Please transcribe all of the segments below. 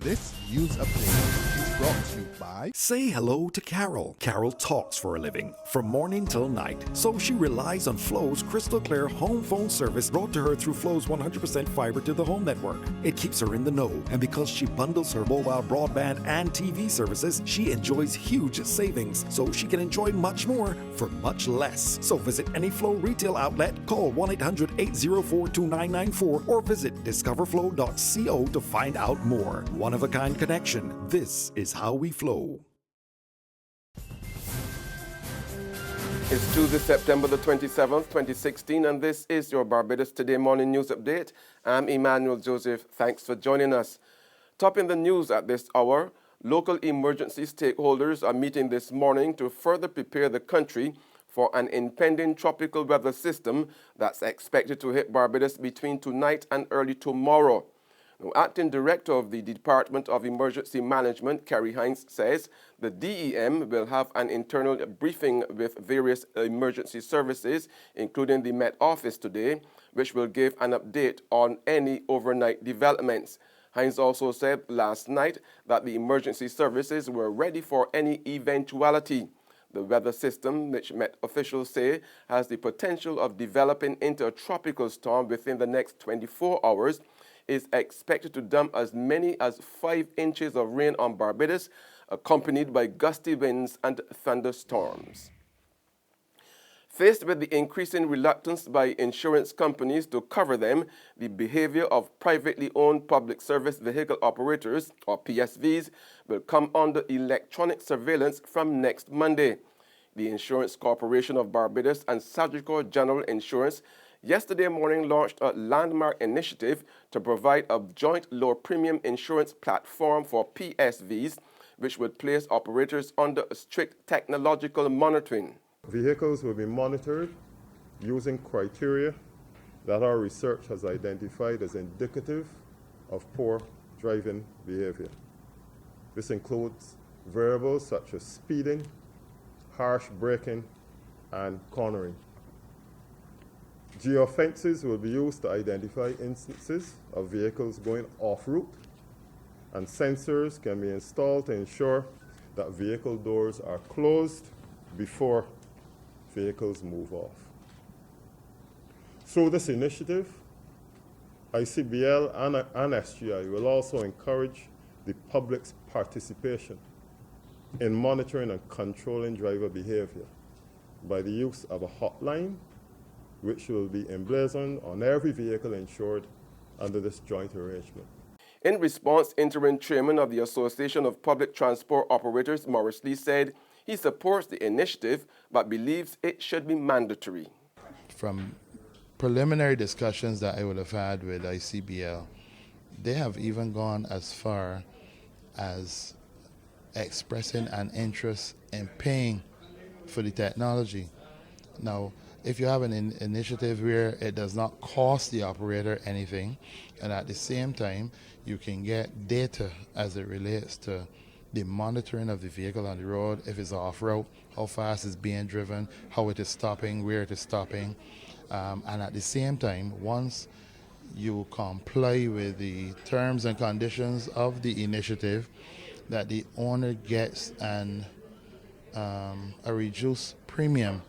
This news update is brought to you by... Say hello to Carol. Carol talks for a living, from morning till night. So she relies on Flo's crystal clear home phone service brought to her through Flo's 100% fiber to the home network. It keeps her in the know, and because she bundles her mobile broadband and TV services, she enjoys huge savings, so she can enjoy much more for much less. So visit any Flo retail outlet, call 1-800-804-2994, or visit discoverflow.co to find out more. One-of-a-kind connection. This is how we flow. It's Tuesday, September the 27th, 2016, and this is your Barbados Today Morning News Update. I'm Emmanuel Joseph. Thanks for joining us. Topping the news at this hour, local emergency stakeholders are meeting this morning to further prepare the country for an impending tropical weather system that's expected to hit Barbados between tonight and early tomorrow. Now, Acting Director of the Department of Emergency Management, Kerry Hines, says the DEM will have an internal briefing with various emergency services, including the Met Office today, which will give an update on any overnight developments. Hines also said last night that the emergency services were ready for any eventuality. The weather system, which Met officials say has the potential of developing into a tropical storm within the next 24 hours, is expected to dump as many as 5 inches of rain on Barbados, accompanied by gusty winds and thunderstorms. Faced with the increasing reluctance by insurance companies to cover them, the behavior of privately owned public service vehicle operators, or PSVs, will come under electronic surveillance from next Monday. The Insurance Corporation of Barbados and Sagicor General Insurance yesterday morning launched a landmark initiative to provide a joint low-premium insurance platform for PSVs, which would place operators under strict technological monitoring. Vehicles will be monitored using criteria that our research has identified as indicative of poor driving behavior. This includes variables such as speeding, harsh braking, and cornering. Geofences will be used to identify instances of vehicles going off-route, and sensors can be installed to ensure that vehicle doors are closed before vehicles move off. Through this initiative, ICBL and SGI will also encourage the public's participation in monitoring and controlling driver behavior by the use of a hotline, which will be emblazoned on every vehicle insured under this joint arrangement. In response, interim chairman of the Association of Public Transport Operators, Maurice Lee, said he supports the initiative but believes it should be mandatory. From preliminary discussions that I would have had with ICBL, they have even gone as far as expressing an interest in paying for the technology. Now, if you have an initiative where it does not cost the operator anything, and at the same time you can get data as it relates to the monitoring of the vehicle on the road, if it's off-route, how fast it's being driven, how it is stopping, where it is stopping, and at the same time, once you comply with the terms and conditions of the initiative, that the owner gets a reduced premium.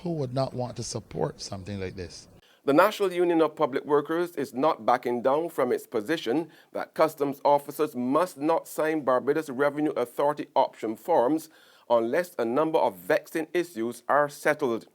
Who would not want to support something like this? The National Union of Public Workers is not backing down from its position that customs officers must not sign Barbados Revenue Authority option forms unless a number of vexing issues are settled.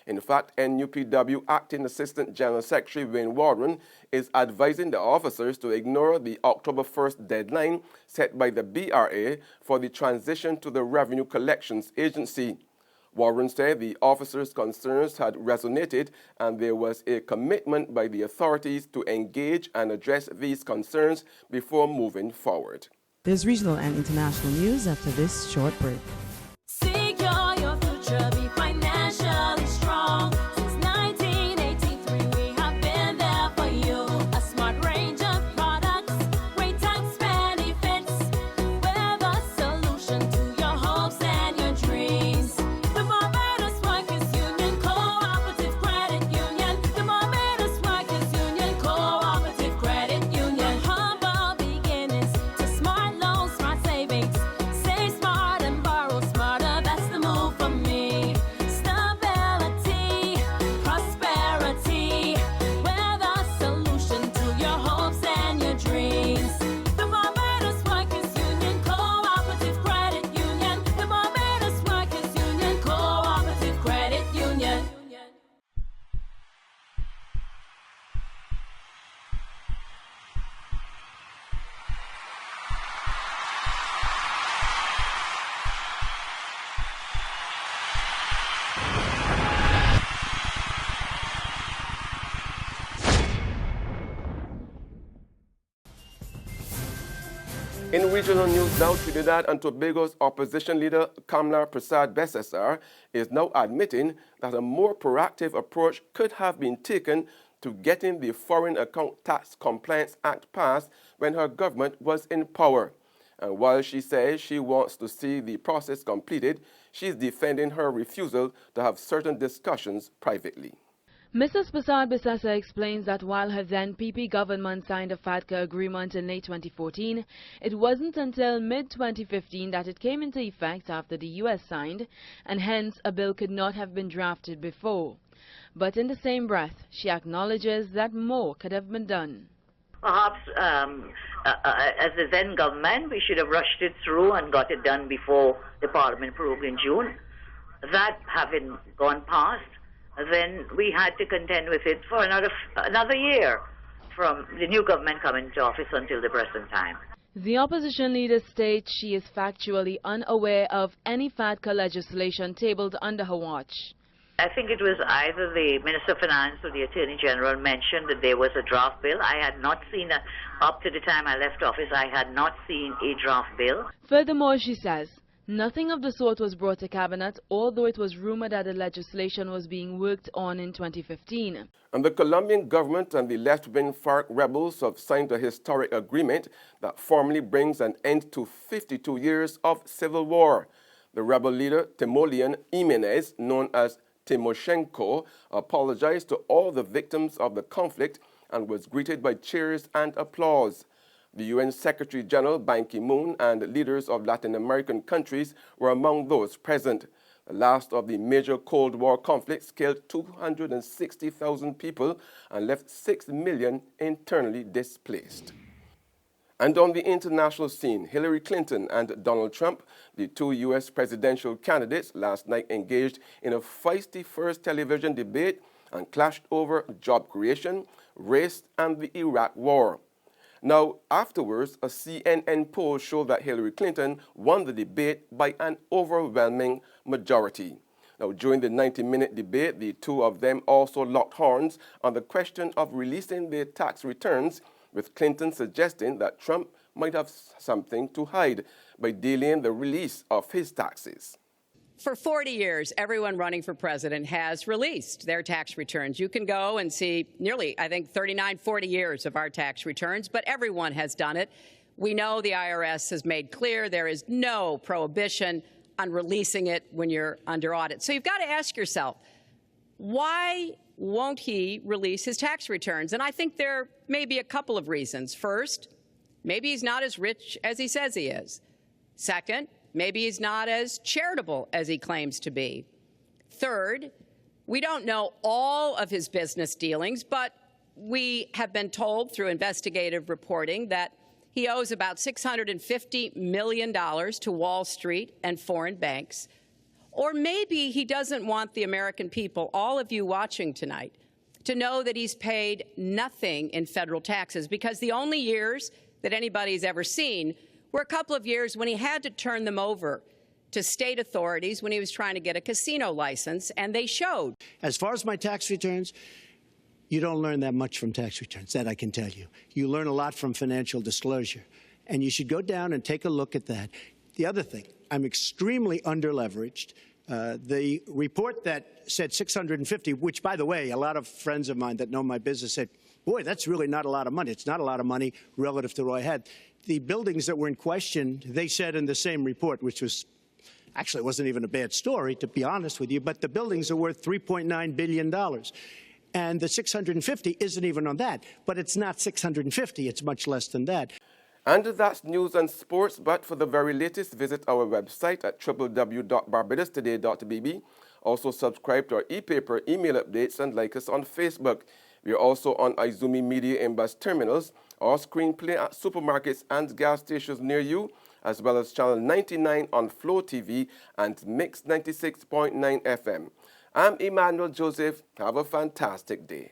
In fact, NUPW Acting Assistant General Secretary Wayne Warren is advising the officers to ignore the October 1st deadline set by the BRA for the transition to the Revenue Collections Agency. Warren said the officers' concerns had resonated and there was a commitment by the authorities to engage and address these concerns before moving forward. There's regional and international news after this short break. Secure your future, be financially strong. Since 1983, we have been there for you. A smart range of products, great tax benefits, with a solution to your hopes and your dreams. The Barbados Workers Union Cooperative Credit Union. The Barbados Workers Union Cooperative Credit Union. Humble beginnings to small In regional news now, Trinidad and Tobago's opposition leader Kamla Prasad-Besesar is now admitting that a more proactive approach could have been taken to getting the Foreign Account Tax Compliance Act passed when her government was in power. And while she says she wants to see the process completed, she is defending her refusal to have certain discussions privately. Mrs. Prasad-Besesar explains that while her then PP government signed a FATCA agreement in late 2014, it wasn't until mid-2015 that it came into effect after the U.S. signed, and hence a bill could not have been drafted before. But in the same breath, she acknowledges that more could have been done. Perhaps as the then government, we should have rushed it through and got it done before the Parliament approved in June. That having gone past, then we had to contend with it for another year from the new government coming into office until the present time. The opposition leader states she is factually unaware of any FATCA legislation tabled under her watch. I think it was either the Minister of Finance or the Attorney General mentioned that there was a draft bill. I had not seen that. Up to the time I left office, I had not seen a draft bill. Furthermore, she says, nothing of the sort was brought to Cabinet, although it was rumored that the legislation was being worked on in 2015. And the Colombian government and the left-wing FARC rebels have signed a historic agreement that formally brings an end to 52 years of civil war. The rebel leader, Timoleon Jimenez, known as Timoshenko, apologized to all the victims of the conflict and was greeted by cheers and applause. The UN Secretary General Ban Ki-moon and leaders of Latin American countries were among those present. The last of the major Cold War conflicts killed 260,000 people and left 6 million internally displaced. And on the international scene, Hillary Clinton and Donald Trump, the two U.S. presidential candidates, last night engaged in a feisty first television debate and clashed over job creation, race, and the Iraq War. Now, afterwards, a CNN poll showed that Hillary Clinton won the debate by an overwhelming majority. Now, during the 90-minute debate, the two of them also locked horns on the question of releasing their tax returns, with Clinton suggesting that Trump might have something to hide by delaying the release of his taxes. For 40 years, everyone running for president has released their tax returns. You can go and see nearly, I think, 39, 40 years of our tax returns, but everyone has done it. We know the IRS has made clear there is no prohibition on releasing it when you're under audit. So you've got to ask yourself, why won't he release his tax returns? And I think there may be a couple of reasons. First, maybe he's not as rich as he says he is. Second, maybe he's not as charitable as he claims to be. Third, we don't know all of his business dealings, but we have been told through investigative reporting that he owes about $650 million to Wall Street and foreign banks. Or maybe he doesn't want the American people, all of you watching tonight, to know that he's paid nothing in federal taxes, because the only years that anybody's ever seen were a couple of years when he had to turn them over to state authorities when he was trying to get a casino license, and they showed. As far as my tax returns, you don't learn that much from tax returns, that I can tell you. You learn a lot from financial disclosure, and you should go down and take a look at that. The other thing, I'm extremely underleveraged. The report that said 650, which, by the way, a lot of friends of mine that know my business said, boy, that's really not a lot of money. It's not a lot of money relative to what I had. The buildings that were in question, they said in the same report, which was actually it wasn't even a bad story, to be honest with you, but the buildings are worth $3.9 billion. And the 650 isn't even on that. But it's not 650. It's much less than that. And that's news and sports, but for the very latest, visit our website at www.barbadostoday.bb. Also subscribe to our e-paper email updates and like us on Facebook. We are also on Izumi Media in bus terminals, or screenplay at supermarkets and gas stations near you, as well as Channel 99 on Flow TV and Mix 96.9 FM. I'm Emmanuel Joseph. Have a fantastic day.